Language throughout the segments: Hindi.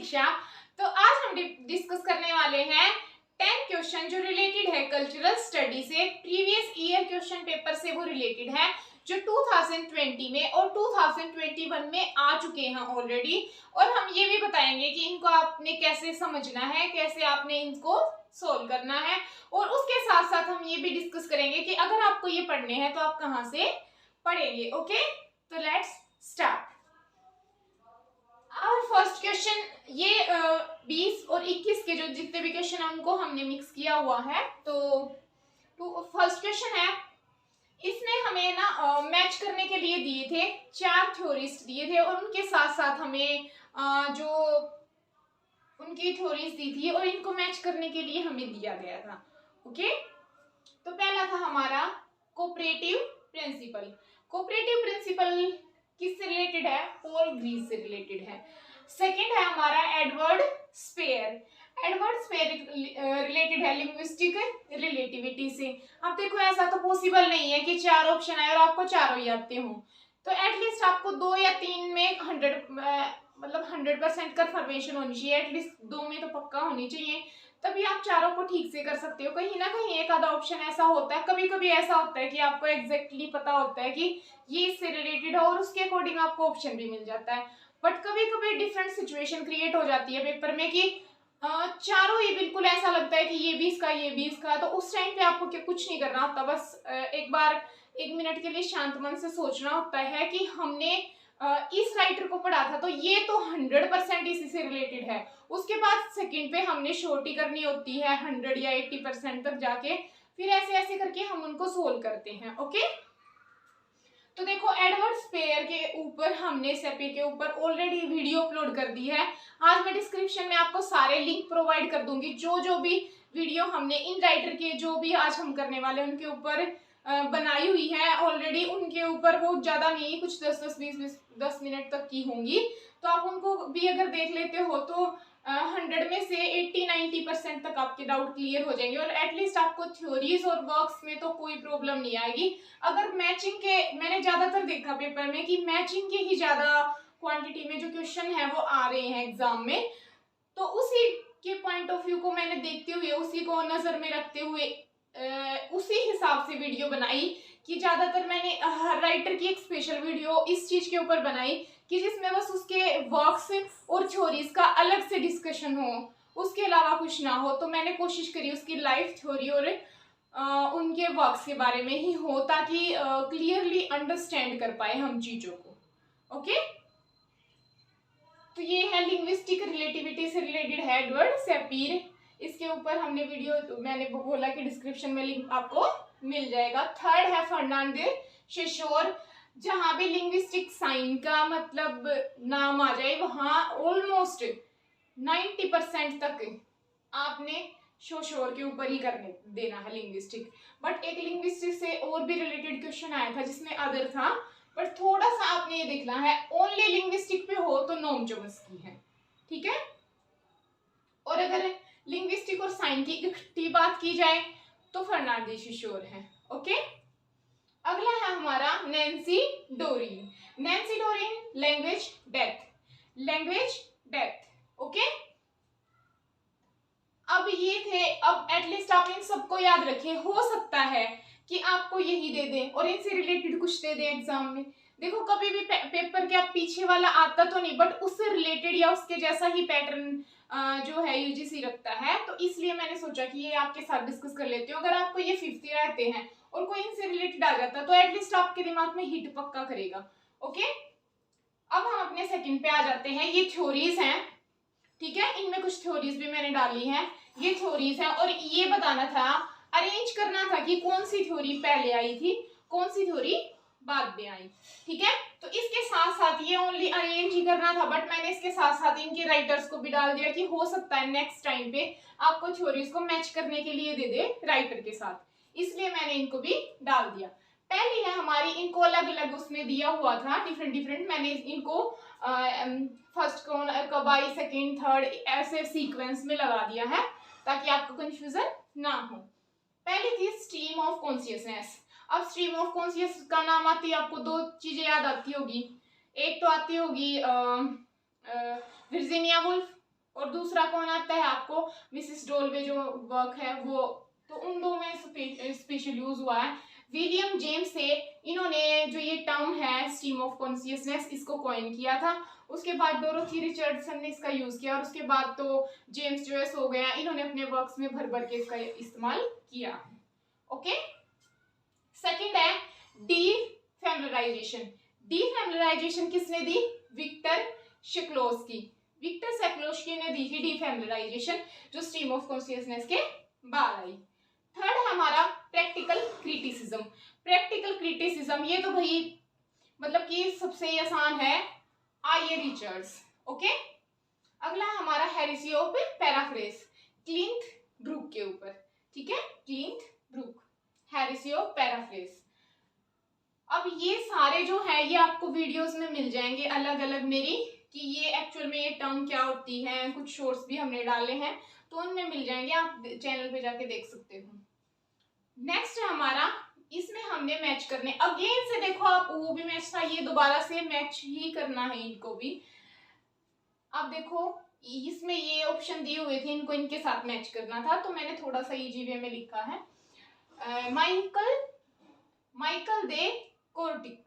दीक्षा। तो आज हम डिस्कस करने वाले हैं 10 क्वेश्चन जो रिलेटेड है कल्चरल स्टडी से, प्रीवियस ईयर क्वेश्चन पेपर से वो रिलेटेड है जो 2020 में और 2021 में आ चुके हैं ऑलरेडी। और हम ये भी बताएंगे कि इनको आपने कैसे समझना है, कैसे आपने इनको सोल्व करना है। और उसके साथ साथ हम ये भी डिस्कस करेंगे कि अगर आपको ये पढ़ने हैं तो आप कहाँ से पढ़ेंगे। ओके, तो लेट्स स्टार्ट। और फर्स्ट क्वेश्चन ये 20 और 21 के जो जितने भी क्वेश्चन है उनको हमने मिक्स किया हुआ है। तो फर्स्ट क्वेश्चन है, इसने हमें ना मैच करने के लिए दिए थे, 4 थ्योरिस्ट दिए थे और उनके साथ साथ हमें जो उनकी थ्योरीज दी थी और इनको मैच करने के लिए हमें दिया गया था। ओके, तो पहला था हमारा कोऑपरेटिव प्रिंसिपल। कोऑपरेटिव प्रिंसिपल किससे रिलेटेड है? पॉल ग्रीस से रिलेटेड है। सेकंड है हमारा Edward Sapir. Edward Sapir related है लिंग्विस्टिक रिलेटिविटी से। अब देखो ऐसा तो पॉसिबल नहीं है कि 4 ऑप्शन आए और आपको चारों ही आते हों, तो एटलीस्ट आपको 2 या 3 में 100% कंफर्मेशन होनी चाहिए, एटलीस्ट 2 में तो पक्का होनी चाहिए, तभी आप चारों को ठीक से कर सकते हो। कहीं ना कहीं एक आधा ऑप्शन ऐसा होता है, कभी कभी ऐसा होता है कि आपको एग्जैक्टली पता होता है कि ये इससे रिलेटेड है और उसके अकॉर्डिंग आपको ऑप्शन भी मिल जाता है। बट कभी कभी डिफरेंट सिचुएशन क्रिएट हो जाती है पेपर में कि चारों ही बिल्कुल ऐसा लगता है कि ये भी इसका ये भी इसका, तो उस टाइम पे आपको कुछ नहीं करना होता, बस एक बार 1 मिनट के लिए शांत मन से सोचना होता है कि हमने इस राइटर को पढ़ा था तो ये तो 100% इसी से रिलेटेड है। उसके बाद सेकंड पे हमने शॉर्टी करनी होती है 100 या 80% तक जाके, फिर ऐसे ऐसे करके हम उनको सोल्व करते हैं। ओके, तो देखो एडवर्ड स्पेयर के ऊपर हमने सेपी के ऊपर ऑलरेडी वीडियो अपलोड कर दी है। आज मैं डिस्क्रिप्शन में आपको सारे लिंक प्रोवाइड कर दूंगी, जो भी वीडियो हमने इन राइटर के जो भी आज हम करने वाले उनके ऊपर बनाई हुई है ऑलरेडी, उनके ऊपर वो ज्यादा नहीं, कुछ 10 मिनट तक की होंगी, तो आप उनको भी अगर देख लेते हो तो 100 में से 80-90% तक आपके डाउट क्लियर हो जाएंगे और एटलीस्ट आपको थ्योरीज और वर्क्स में तो कोई प्रॉब्लम नहीं आएगी। अगर मैचिंग के, मैंने ज्यादातर देखा पेपर में कि मैचिंग के ही ज्यादा क्वांटिटी में जो क्वेश्चन है वो आ रहे हैं एग्जाम में, तो उसी के पॉइंट ऑफ व्यू को मैंने देखते हुए, उसी को नजर में रखते हुए उसी हिसाब से वीडियो बनाई कि ज्यादातर मैंने हर राइटर की एक स्पेशल वीडियो इस चीज के ऊपर बनाई कि जिसमें बस उसके वर्क्स और थ्योरीज का अलग से डिस्कशन हो, उसके अलावा कुछ ना हो। तो मैंने कोशिश करी उसकी लाइफ थ्योरी और उनके वर्क्स के बारे में ही हो, ताकि क्लियरली अंडरस्टैंड कर पाए हम चीजों को। ओके, तो ये है लिंग्विस्टिक रिलेटिविटी से रिलेटेड है एडवर्ड सेपीर। इसके ऊपर हमने वीडियो, मैंने बोला कि डिस्क्रिप्शन में लिंक आपको मिल जाएगा। थर्ड है फर्नांडो शेशोर। जहां भी लिंग्विस्टिक साइन का मतलब नाम आ जाए वहां ऑलमोस्ट 90% तक आपने शोशोर के ऊपर ही करने देना है लिंग्विस्टिक। बट एक लिंग्विस्टिक से और भी रिलेटेड क्वेश्चन आया था जिसमें अदर था, बट थोड़ा सा आपने ये देखना है, ओनली लिंग्विस्टिक पे हो तो नोम चॉम्स्की है, ठीक है। और अगर लिंग्विस्टिक और साइन की इकट्ठी बात की जाए तो फर्नांडो शेशोर है। ओके, अगला है हमारा Nancy Dorian. Nancy Dorian language depth, language depth. Okay, अब ये थे, अब एटलीस्ट आप इन सबको याद रखें, हो सकता है कि आपको यही दे दें और इनसे रिलेटेड कुछ दे दें एग्जाम में। देखो कभी भी पेपर के आप पीछे वाला आता तो नहीं, बट उससे रिलेटेड या उसके जैसा ही पैटर्न जो है यूजीसी रखता है, तो इसलिए मैंने सोचा कि ये आपके साथ डिस्कस कर लेती हूँ। अगर आपको ये 50 रहते हैं और कोई इनसे रिलेटेड आ जाता तो एटलीस्ट आपके दिमाग में हिट पक्का करेगा। ओके, अब हम अपने सेकंड पे आ जाते हैं। ये थ्योरीज हैं, ठीक है, इनमें कुछ थ्योरीज भी मैंने डाली हैं, ये थ्योरीज है और ये बताना था, अरेंज करना था कि कौन सी थ्योरी पहले आई थी, कौन सी थ्योरी बाद में आई, ठीक है। तो इसके साथ साथ ये ओनली अरेंज ही करना था, बट मैंने इसके साथ साथ इनके राइटर्स को भी डाल दिया कि हो सकता है नेक्स्ट टाइम पे आपको थ्योरीज को मैच करने के लिए दे दे राइटर के साथ, इसलिए मैंने इनको भी डाल दिया। पहली है हमारी, इनको अलग अलग उसमें दिया हुआ था डिफरेंट, मैंने इनको फर्स्ट कब आई, सेकेंड, थर्ड, ऐसे सीक्वेंस में लगा दिया है ताकि आपको कंफ्यूजन ना हो। पहली थी स्ट्रीम ऑफ कॉन्शियसनेस। अब स्ट्रीम ऑफ कॉन्शियस का नाम आती है, आपको 2 चीजें याद आती होगी, एक तो आती होगी वर्जीनिया वुल्फ और दूसरा कौन आता है आपको, मिसिस डोल्वे जो वर्क है वो, तो उन दो में स्पेशल यूज हुआ है। विलियम जेम्स से इन्होंने जो ये टर्म है स्ट्रीम ऑफ कॉन्शियसनेस इसको कॉइन किया था। उसके बाद डोरोथी रिचर्डसन ने इसका यूज किया और उसके बाद तो जेम्स जॉयस हो गया, इन्होंने अपने वर्क्स में भर भर के इसका इस्तेमाल किया। ओके, सेकंड है डीफेमरलाइजेशन। डीफेमरलाइजेशन किसने दी, विक्टर शेक्लोस्की। विक्टर शेक्लोस्की ने दी थी डीफेमरलाइजेशन, जो स्ट्रीम ऑफ कॉन्शियसनेस के बाद आई। थर्ड है हमारा प्रैक्टिकल क्रिटिसिज्म। प्रैक्टिकल क्रिटिसिज्म ये तो भाई मतलब कि सबसे आसान है, आइए रिचर्ड्स। ओके, अगला हमारा heresy of paraphrase, Cleanth Brooks के ऊपर, ठीक है, Cleanth Brooks, heresy of paraphrase. अब ये सारे जो है ये आपको वीडियोस में मिल जाएंगे अलग अलग मेरी, कि ये एक्चुअल में ये टर्म क्या होती है, कुछ शॉर्ट्स भी हमने डाले हैं तो उनमें मिल जाएंगे, आप चैनल पे जाके देख सकते हो। नेक्स्ट है हमारा, इसमें हमने मैच करने, अगेन से देखो आप, वो भी मैच था, ये दोबारा से मैच ही करना है इनको भी। अब देखो इसमें ये ऑप्शन दिए हुए थे, इनको इनके साथ मैच करना था, तो मैंने थोड़ा सा इजी वे में लिखा है। माइकल दे कोर्टिक,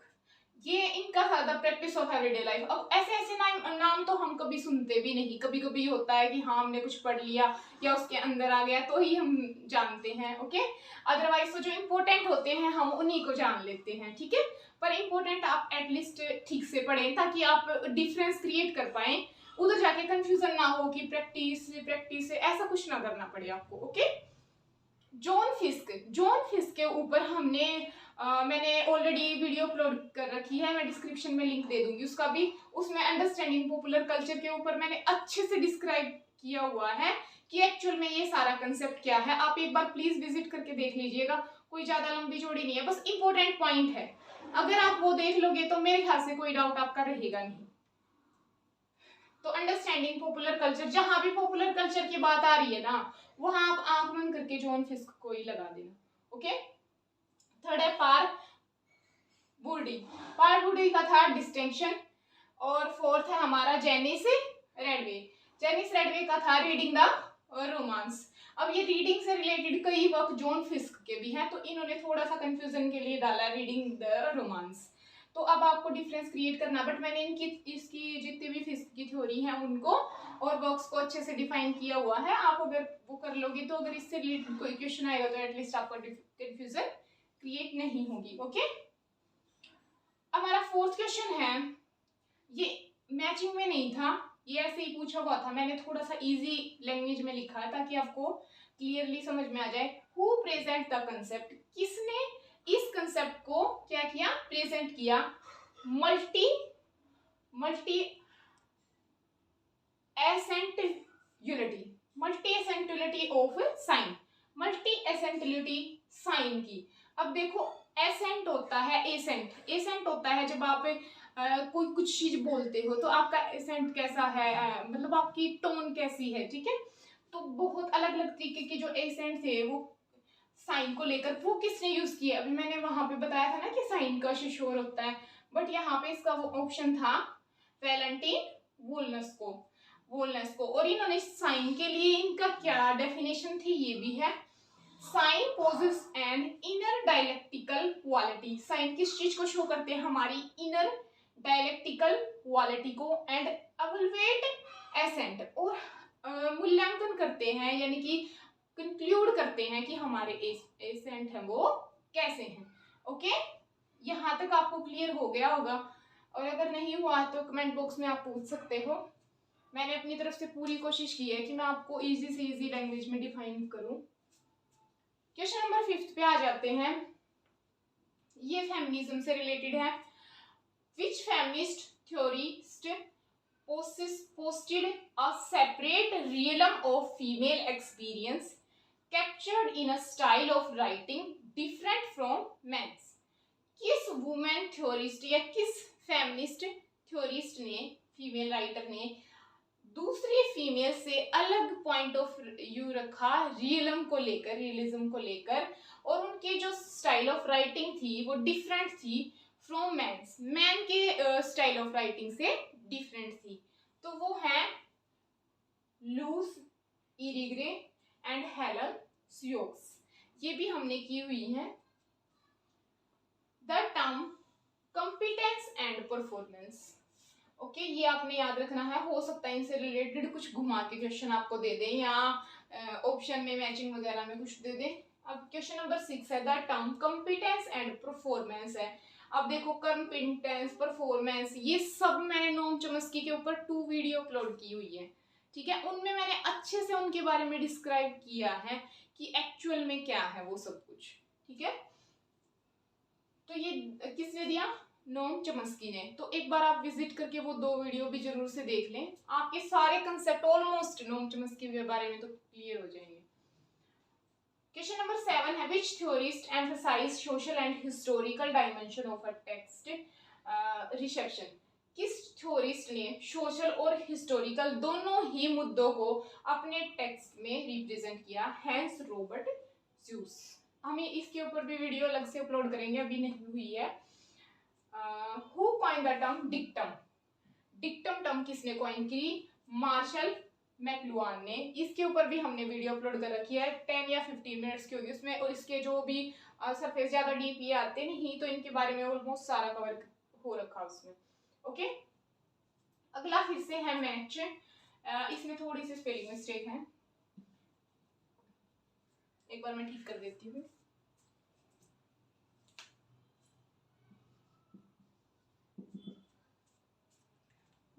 ये इनका था the practice of everyday life. अब ऐसे ऐसे नाम तो हम कभी सुनते भी नहीं, कभी कभी होता है कि हाँ हमने कुछ पढ़ लिया या उसके अंदर आ गया तो ही हम जानते हैं। ओके, अदरवाइज तो जो इम्पोर्टेंट होते हैं हम उन्हीं को जान लेते हैं, ठीक है। पर इम्पोर्टेंट आप एटलीस्ट ठीक से पढ़ें ताकि आप डिफरेंस क्रिएट कर पाए, उधर जाके कंफ्यूजन ना हो कि प्रैक्टिस से ऐसा कुछ ना करना पड़े आपको। ओके, जॉन फिस्क के ऊपर हमने मैंने ऑलरेडी वीडियो अपलोड कर रखी है, मैं डिस्क्रिप्शन में लिंक दे दूंगी उसका भी। उसमें अंडरस्टैंडिंग पॉपुलर कल्चर के ऊपर मैंने अच्छे से डिस्क्राइब किया हुआ है कि एक्चुअल में ये सारा कंसेप्ट क्या है। आप एक बार प्लीज विजिट करके देख लीजिएगा, कोई ज्यादा लंबी चौड़ी नहीं है, बस इंपॉर्टेंट पॉइंट है। अगर आप वो देख लोगे तो मेरे ख्याल से कोई डाउट आपका रहेगा नहीं। तो अंडरस्टैंडिंग पॉपुलर कल्चर, जहां भी पॉपुलर कल्चर की बात आ रही है ना, वहां आप आंख बंद करके जॉन फिस्क को ही लगा देना। ओके, थर्ड है पार बूडी का था डिस्टिंक्शन। और फोर्थ है हमारा जेनिस रेडवे का था रीडिंग द रोमांस। अब ये रीडिंग से रिलेटेड कई वर्क जॉन फिस्क के भी हैं, तो इन्होंने थोड़ा सा कंफ्यूजन के लिए डाला रीडिंग द रोमांस। तो अब आपको डिफरेंस क्रिएट करना, बट मैंने इसकी जितनी भी फिस्क की थ्योरी है उनको और वर्क्स को अच्छे से डिफाइन किया हुआ है। आप अगर वो कर लोगे तो अगर इससे रिलेटेड कोई क्वेश्चन आएगा तो एटलीस्ट आपका कंफ्यूजन क्रिएट नहीं होगी। ओके, हमारा फोर्थ क्वेश्चन है, ये मैचिंग में नहीं था, ये ऐसे ही पूछा हुआ था, मैंने थोड़ा सा इजी लैंग्वेज में लिखा है ताकि आपको क्लियरली समझ में आ जाए। हु प्रेजेंट द कंसेप्ट, किसने इस कंसेप्ट को क्या किया, प्रेजेंट किया। Multi accentuality of sign, multi accentuality sign की। अब देखो एसेंट होता है, एसेंट होता है जब आप कोई कुछ चीज बोलते हो तो आपका एसेंट कैसा है, मतलब आपकी टोन कैसी है, ठीक है। तो बहुत अलग अलग तरीके के जो एसेंट थे वो साइन को लेकर, वो किसने यूज किया, अभी मैंने वहां पे बताया था ना कि साइन का शोर होता है, बट यहाँ पे इसका वो ऑप्शन था वैलेंटाइन वोल्नस को। और इन्होंने साइन के लिए इनका क्या डेफिनेशन थी ये भी है, sign poses an inner dialectical quality. Sign किस चीज को शो करते हैं, हमारी इनर डायलेक्टिकल क्वालिटी को, एंड एवलुएट एसेंट, और मूल्यांकन करते हैं यानी कि कंक्लूड करते हैं कि हमारे एसेंट हैं वो कैसे हैं। ओके, यहाँ तक आपको क्लियर हो गया होगा, और अगर नहीं हुआ तो कमेंट बॉक्स में आप पूछ सकते हो। मैंने अपनी तरफ से पूरी कोशिश की है कि मैं आपको इजी से इजी लैंग्वेज में डिफाइन करूं। क्वेश्चन नंबर 5 पे आ जाते हैं, ये फेमिनिज्म से रिलेटेड है। Which feminist theorist posted a separate realm of female experience captured in a style of writing different from men's? किस वुमेन थ्योरिस्ट या किस फेमिनिस्ट थ्योरिस्ट ने, फीमेल राइटर ने दूसरी फीमेल से अलग पॉइंट ऑफ व्यू रखा रियलिज्म को लेकर, और उनकी जो स्टाइल ऑफ राइटिंग थी वो डिफरेंट थी फ्रॉम मैन के स्टाइल ऑफ राइटिंग से डिफरेंट थी। तो वो है लूस इरिग्रे एंड हेलन स्योक्स, ये भी हमने की हुई है। The term competence and performance, okay, ये आपने याद रखना है। हो सकता है इनसे रिलेटेड कुछ घुमा के क्वेश्चन आपको दे दें या ऑप्शन में मैचिंग वगैरह में कुछ दे दें। अब क्वेश्चन नंबर 6 है, the term competence and performance है। अब देखो कॉम्पिटेंस, परफॉर्मेंस, ये सब मैंने नोम चॉम्स्की के ऊपर 2 वीडियो अपलोड की हुई है, ठीक है। उनमें मैंने अच्छे से उनके बारे में डिस्क्राइब किया है कि एक्चुअल में क्या है वो सब कुछ, ठीक है। तो ये किसने दिया? नोम चॉम्स्की ने। तो एक बार आप विजिट करके वो 2 वीडियो भी जरूर से देख लें, आपके सारे कंसेप्ट ऑलमोस्ट नोम चॉम्स्की के बारे में तो क्लियर हो जाएंगे। क्वेश्चन नंबर 7 है, which theorist emphasize social and historical dimension of a text reception, किस थ्योरिस्ट ने सोशल और हिस्टोरिकल दोनों ही मुद्दों को अपने टेक्स्ट में रिप्रेजेंट किया? Hans Robert Jauss. हमें इसके ऊपर भी वीडियो अलग से अपलोड करेंगे, अभी नहीं हुई है। Who coined the term dictum, dictum term किसने कॉइन की? मार्शल मैकलुहान ने। इसके ऊपर भी हमने वीडियो अपलोड कर रखी है, 10 या 15 मिनट्स की होगी उसमें, और इसके जो भी सरफेस ज्यादा डीप ये आते नहीं, तो इनके बारे में ऑलमोस्ट सारा कवर हो रखा उसमें, ओके। अगला फिर से है मैच, इसमें थोड़ी सी स्पेलिंग मिस्टेक है, एक बार मैं ठीक कर देती हूँ।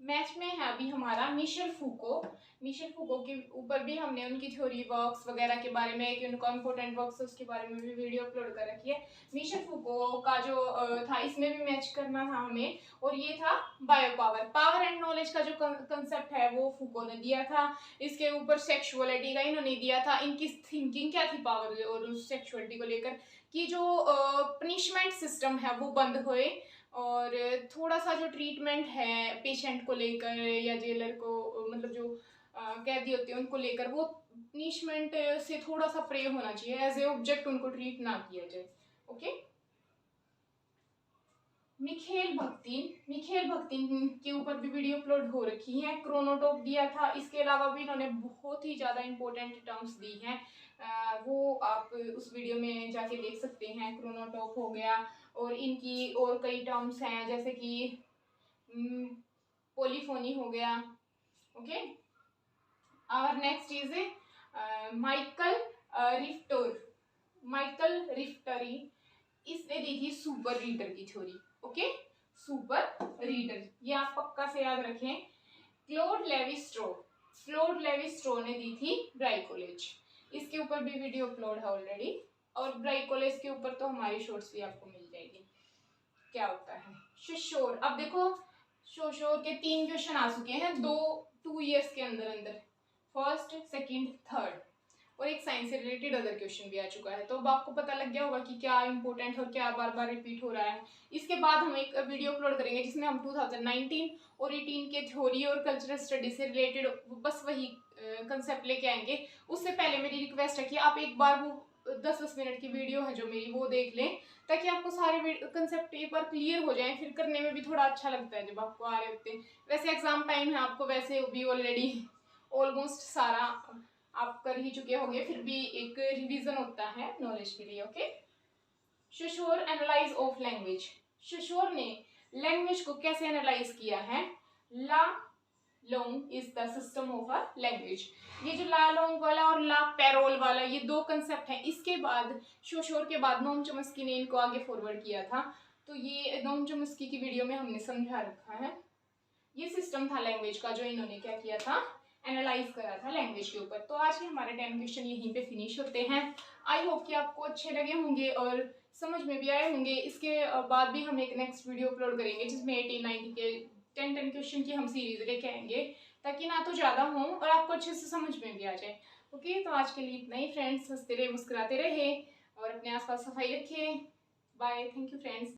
मैच में है अभी हमारा मिशेल फूको। मिशेल फूको के ऊपर भी हमने उनकी थ्योरी वर्क्स वगैरह के बारे में, एक उनका इम्पोर्टेंट वर्क्स उसके बारे में भी वीडियो अपलोड कर रखी है। मिशेल फूको का जो था, इसमें भी मैच करना था हमें, और ये था bio power, power and knowledge का जो कंसेप्ट है वो फूको ने दिया था। इसके ऊपर सेक्सुअलिटी का इन्होंने दिया था। इनकी थिंकिंग क्या थी पावर और सेक्सुअलिटी को लेकर, कि जो पनिशमेंट सिस्टम है वो बंद हुए, और थोड़ा सा जो ट्रीटमेंट है पेशेंट को लेकर या जेलर को, मतलब जो कैदी होते हैं उनको लेकर, वो पनिशमेंट से थोड़ा सा प्रे होना चाहिए, एज ए ऑब्जेक्ट उनको ट्रीट ना किया जाए, ओके। मिखेल भक्तिन के ऊपर भी वीडियो अपलोड हो रखी है। क्रोनोटॉप दिया था, इसके अलावा भी इन्होंने बहुत ही ज़्यादा इंपॉर्टेंट टर्म्स दी हैं, वो आप उस वीडियो में जाके देख सकते हैं। क्रोनोटॉप हो गया, और इनकी और कई टर्म्स हैं जैसे कि पोलीफोनी हो गया, ओके। और नेक्स्ट इज माइकल रिफ्टरी, इसने दी थी सुपर रीडर की थ्योरी, ओके। सुपर रीडर, ये आप पक्का से याद रखें। क्लोड लेवी स्ट्रो ने दी थी ब्राइकोलेज, इसके ऊपर भी वीडियो अपलोड है ऑलरेडी, और ब्राइकोलेज के ऊपर तो हमारी शॉर्ट्स भी आपको मिल जाएगी। क्या होता है शोशोर? अब देखो शोशोर के 3 क्वेश्चन आ चुके हैं 2 ईयर्स के अंदर अंदर, फर्स्ट, सेकंड, थर्ड, और एक साइंस से रिलेटेड अदर क्वेश्चन भी आ चुका है। तो अब आपको पता लग गया होगा कि क्या इंपॉर्टेंट है और क्या बार बार रिपीट हो रहा है। इसके बाद हम एक वीडियो अपलोड करेंगे जिसमें हम 2019 और 18 के थ्योरी और कल्चरल स्टडी से रिलेटेड बस वही कंसेप्ट लेके आएंगे। उससे पहले मेरी रिक्वेस्ट है कि आप एक बार वो 10-10 मिनट की वीडियो है जो मेरी, वो देख लें, ताकि आपको सारे कंसेप्ट एक बार क्लियर हो जाए, फिर करने में भी थोड़ा अच्छा लगता है जब आपको आ रहे होते हैं। वैसे एग्जाम टाइम है, आपको वैसे भी ऑलरेडी ऑलमोस्ट सारा आप कर ही चुके होंगे, फिर भी एक रिवीजन होता है नॉलेज के लिए, okay. Saussure analyze of language, Saussure ने लैंग्वेज को कैसे एनालाइज किया है? La langue is the system of a language, ये जो ला लोंग वाला और ला पेरोल वाला, ये 2 कंसेप्ट हैं। इसके बाद शोशोर के बाद नोम चॉम्स्की ने इनको आगे फॉरवर्ड किया था, तो ये नोम चॉम्स्की की वीडियो में हमने समझा रखा है। ये सिस्टम था लैंग्वेज का जो इन्होंने क्या किया था, एनालाइज करा था लैंग्वेज के ऊपर। तो आज के हमारे 10 क्वेश्चन यहीं पे फिनिश होते हैं। आई होप कि आपको अच्छे लगे होंगे और समझ में भी आए होंगे। इसके बाद भी हम एक नेक्स्ट वीडियो अपलोड करेंगे जिसमें 18-19 के 10 क्वेश्चन की हम सीरीज लेके आएंगे, ताकि ना तो ज़्यादा हो और आपको अच्छे से समझ में भी आ जाए, ओके। तो आज के लिए इतना ही फ्रेंड्स, हंसते रहे, मुस्कुराते रहे और अपने आसपास सफाई रखें। Bye, thank you friends.